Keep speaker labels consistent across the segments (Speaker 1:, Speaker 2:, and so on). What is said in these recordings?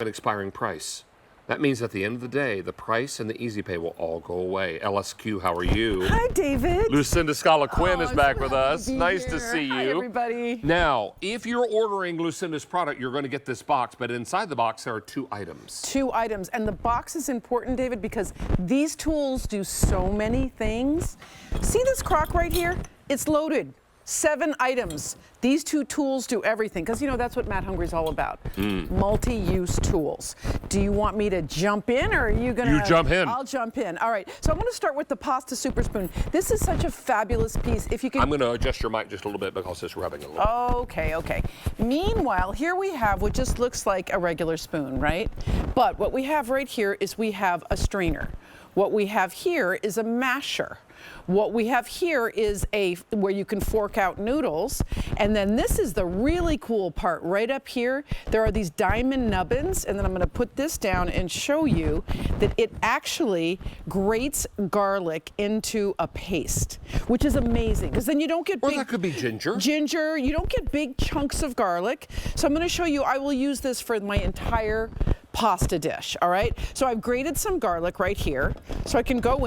Speaker 1: an expiring price. That means at the end of the day, the price and the easy pay will all go away. LSQ, how are you?
Speaker 2: Hi, David.
Speaker 1: Lucinda Scala-Quinn is back with us. Nice to see you.
Speaker 2: Hi, everybody.
Speaker 1: Now, if you're ordering Lucinda's product, you're going to get this box, but inside the box there are 2 items.
Speaker 2: 2 items, and the box is important, David, because these tools do so many things. See this crock right here? It's loaded. 7 items. These 2 tools do everything, because you know that's what Matt Hungry's all about. Multi-use tools. Do you want me to jump in, or are you gonna?
Speaker 1: You jump in.
Speaker 2: I'll jump in. All right. So I'm going to start with the pasta super spoon. This is such a fabulous piece. If you can.
Speaker 1: I'm going to adjust your mic just a little bit because it's rubbing a little.
Speaker 2: Okay, okay. Meanwhile, here we have what just looks like a regular spoon, right? But what we have right here is we have a strainer. What we have here is a masher. What we have here is where you can fork out noodles. And then this is the really cool part right up here. There are these diamond nubbins, and then I'm going to put this down and show you that it actually grates garlic into a paste, which is amazing, because then you don't get big.
Speaker 1: Or that could be ginger.
Speaker 2: Ginger, you don't get big chunks of garlic. So I'm going to show you, I will use this for my entire pasta dish, all right? So I've grated some garlic right here, so I can go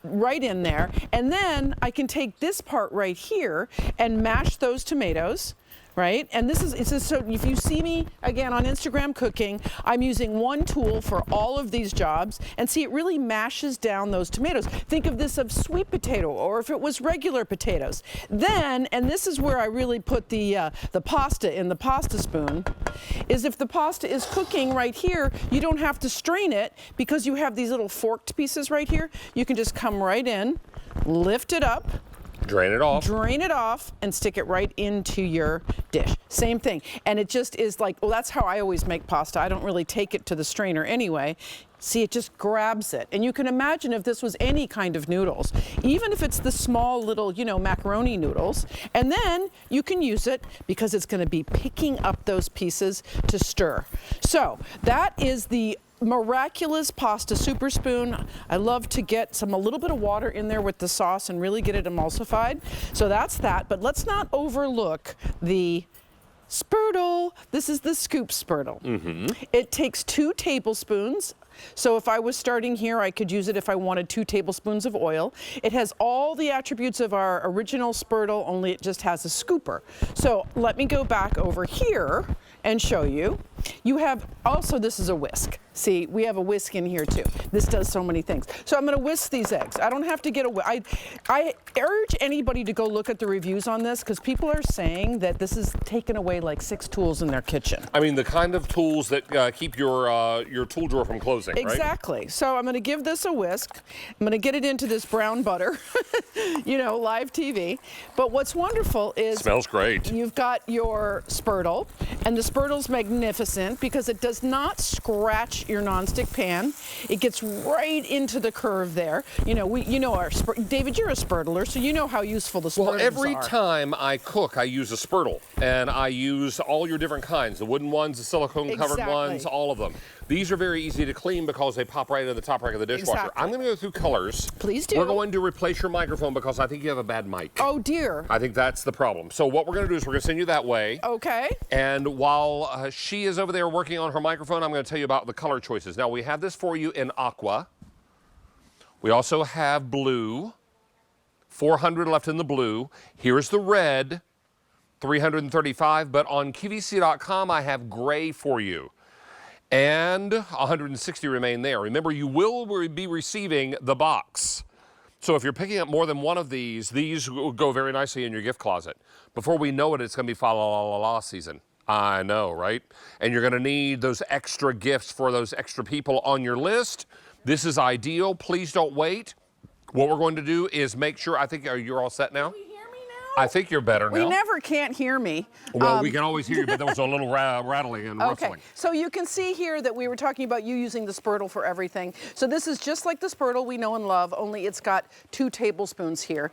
Speaker 2: right in there, and then I can take this part right here and mash those tomatoes, right? And this is so if you see me again on Instagram cooking, I'm using one tool for all of these jobs, and see, it really mashes down those tomatoes. Think of this of sweet potato, or if it was regular potatoes. Then, and this is where I really put the pasta in the pasta spoon, is if the pasta is cooking right here, you don't have to strain it because you have these little forked pieces right here. You can just come right in, lift it up,
Speaker 1: drain it off,
Speaker 2: and stick it right into your dish. Same thing. And it just is like, well, that's how I always make pasta. I don't really take it to the strainer anyway. See, it just grabs it. And you can imagine if this was any kind of noodles, even if it's the small little, you know, macaroni noodles, and then you can use it because it's going to be picking up those pieces to stir. So that is the miraculous pasta super spoon. I love to get a little bit of water in there with the sauce and really get it emulsified. So that's that, but let's not overlook the Spurtle. This is the scoop Spurtle. It takes 2 tablespoons. So if I was starting here, I could use it if I wanted 2 tablespoons of oil. It has all the attributes of our original Spurtle, only it just has a scooper. So let me go back over here and show you. You have also, this is a whisk. See, we have a whisk in here too. This does so many things. So I'm going to whisk these eggs. I don't have to get a I urge anybody to go look at the reviews on this, because people are saying that this has taken away like 6 tools in their kitchen.
Speaker 1: I mean, the kind of tools that keep your tool drawer from closing,
Speaker 2: exactly. Right? So I'm going to give this a whisk. I'm going to get it into this brown butter, you know, live TV. But what's wonderful is...
Speaker 1: Smells great.
Speaker 2: You've got your Spurtle, and the Spurtle's magnificent because it does not scratch your nonstick pan. It gets right into the curve there. You know, David, you're a Spurtler, so you know how useful the Spurtles are.
Speaker 1: Well, every time I cook, I use a Spurtle, and I use all your different kinds, the wooden ones, the silicone-covered ones, all of them. These are very easy to clean because they pop right into the top rack of the dishwasher.
Speaker 2: Exactly.
Speaker 1: I'm going to go through colors.
Speaker 2: Please do.
Speaker 1: We're going to replace your microphone because I think you have a bad mic.
Speaker 2: Oh, dear.
Speaker 1: I think that's the problem. So what we're going to do is we're going to send you that way.
Speaker 2: Okay.
Speaker 1: And while she is over there working on her microphone, I'm going to tell you about the color choices. Now, we have this for you in aqua. We also have blue. 400 left in the blue. Here's the red, 335. But on QVC.com, I have gray for you. And 160 remain there. Remember, you will be receiving the box. So if you're picking up more than one of these will go very nicely in your gift closet. Before we know it, it's going to be fa la la la la season. I know, right? And you're going to need those extra gifts for those extra people on your list. This is ideal. Please don't wait. What we're going to do is make sure, I think you're all set now? I think you're better now.
Speaker 2: We never can't hear me.
Speaker 1: Well, we can always hear you, but there was a little rattling and rustling.
Speaker 2: Okay, so you can see here that we were talking about you using the Spurtle for everything. So this is just like the Spurtle we know and love, only it's got 2 tablespoons here,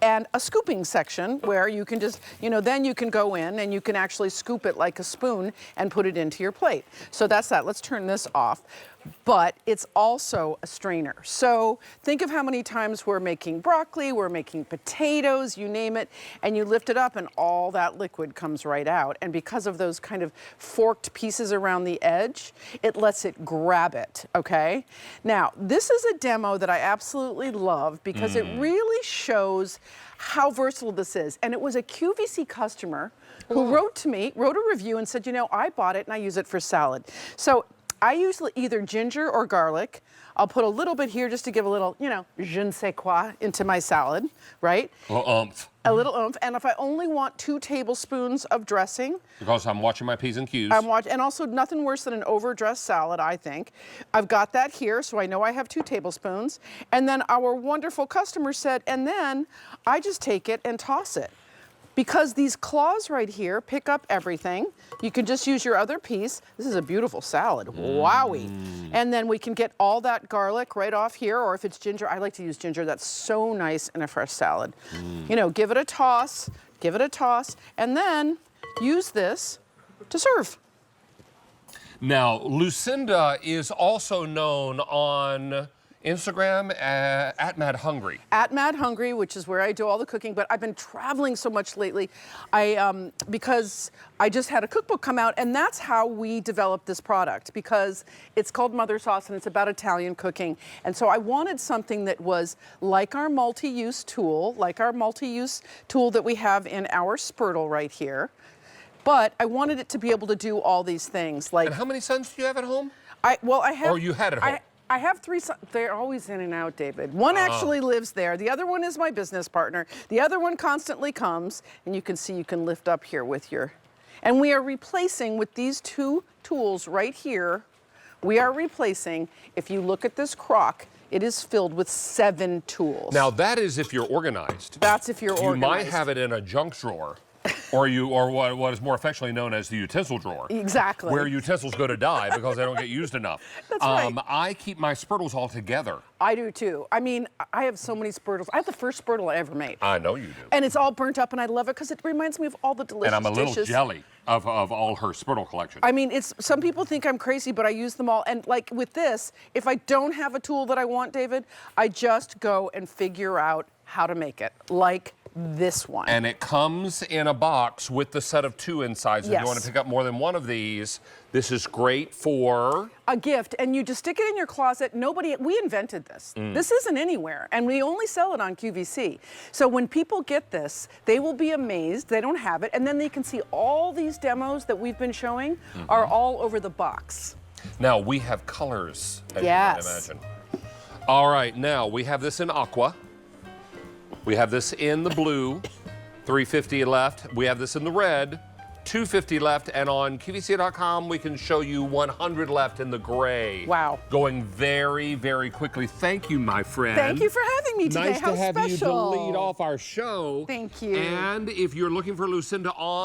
Speaker 2: and a scooping section where you can just, you know, then you can go in and you can actually scoop it like a spoon and put it into your plate. So that's that. Let's turn this off. But it's also a strainer. So think of how many times we're making broccoli, we're making potatoes, you name it. and you lift it up and all that liquid comes right out. And because of those kind of forked pieces around the edge, it lets it grab it, okay? Now, this is a demo that I absolutely love because it really shows how versatile this is. And it was a QVC customer who wrote a review and said, you know, I bought it and I use it for salad. So I use either ginger or garlic. I'll put a little bit here just to give a little, you know, je ne sais quoi into my salad, right?
Speaker 1: A little oomph.
Speaker 2: A little oomph. And if I only want 2 tablespoons of dressing.
Speaker 1: Because I'm watching my P's and Q's.
Speaker 2: And also nothing worse than an overdressed salad, I think. I've got that here, so I know I have 2 tablespoons. And then our wonderful customer said, and then I just take it and toss it. Because these claws right here pick up everything. You can just use your other piece. This is a beautiful salad, wowie. And then we can get all that garlic right off here, or if it's ginger, I like to use ginger. That's so nice in a fresh salad. You know, give it a toss, and then use this to serve.
Speaker 1: Now, Lucinda is also known on Instagram at Mad Hungry.
Speaker 2: At Mad Hungry, which is where I do all the cooking, but I've been traveling so much lately because I just had a cookbook come out, and that's how we developed this product, because it's called Mother Sauce and it's about Italian cooking. And so I wanted something that was like our multi-use tool, that we have in our Spurtle right here. But I wanted it to be able to do all these things. Like,
Speaker 1: and how many sons do you have at home?
Speaker 2: I have.
Speaker 1: Or you had at home?
Speaker 2: I have 3 sons. They're always in and out, David. One actually lives there. The other one is my business partner. The other one constantly comes, and you can see you can lift up here with your, and we are replacing with these 2 tools right here. We are replacing, if you look at this crock, it is filled with 7 tools.
Speaker 1: Now that is if you're organized.
Speaker 2: That's if you're organized.
Speaker 1: You might have it in a junk drawer. or what is more affectionately known as the utensil drawer.
Speaker 2: Exactly.
Speaker 1: Where utensils go to die because they don't get used enough.
Speaker 2: That's right.
Speaker 1: I keep my Spurtles all together.
Speaker 2: I do too. I mean, I have so many Spurtles. I have the first Spurtle I ever made.
Speaker 1: I know you do.
Speaker 2: And it's all burnt up, and I love it because it reminds me of all the delicious dishes.
Speaker 1: And I'm a little jelly of all her Spurtle collection.
Speaker 2: I mean, some people think I'm crazy, but I use them all. And like with this, if I don't have a tool that I want, David, I just go and figure out how to make it, like this one.
Speaker 1: And it comes in a box with the set of 2 inside. So if you want to pick up more than one of these, this is great for
Speaker 2: a gift. And you just stick it in your closet. We invented this. This isn't anywhere. And we only sell it on QVC. So when people get this, they will be amazed. They don't have it. And then they can see all these demos that we've been showing are all over the box.
Speaker 1: Now we have colors, as you might imagine. All right, now we have this in aqua. We have this in the blue, $3.50 left. We have this in the red, $2.50 left. And on QVC.com, we can show you 100 left in the gray.
Speaker 2: Wow.
Speaker 1: Going very, very quickly. Thank you, my friend.
Speaker 2: Thank you for having me today.
Speaker 1: Nice to have you to lead off our show.
Speaker 2: Thank you.
Speaker 1: And if you're looking for Lucinda on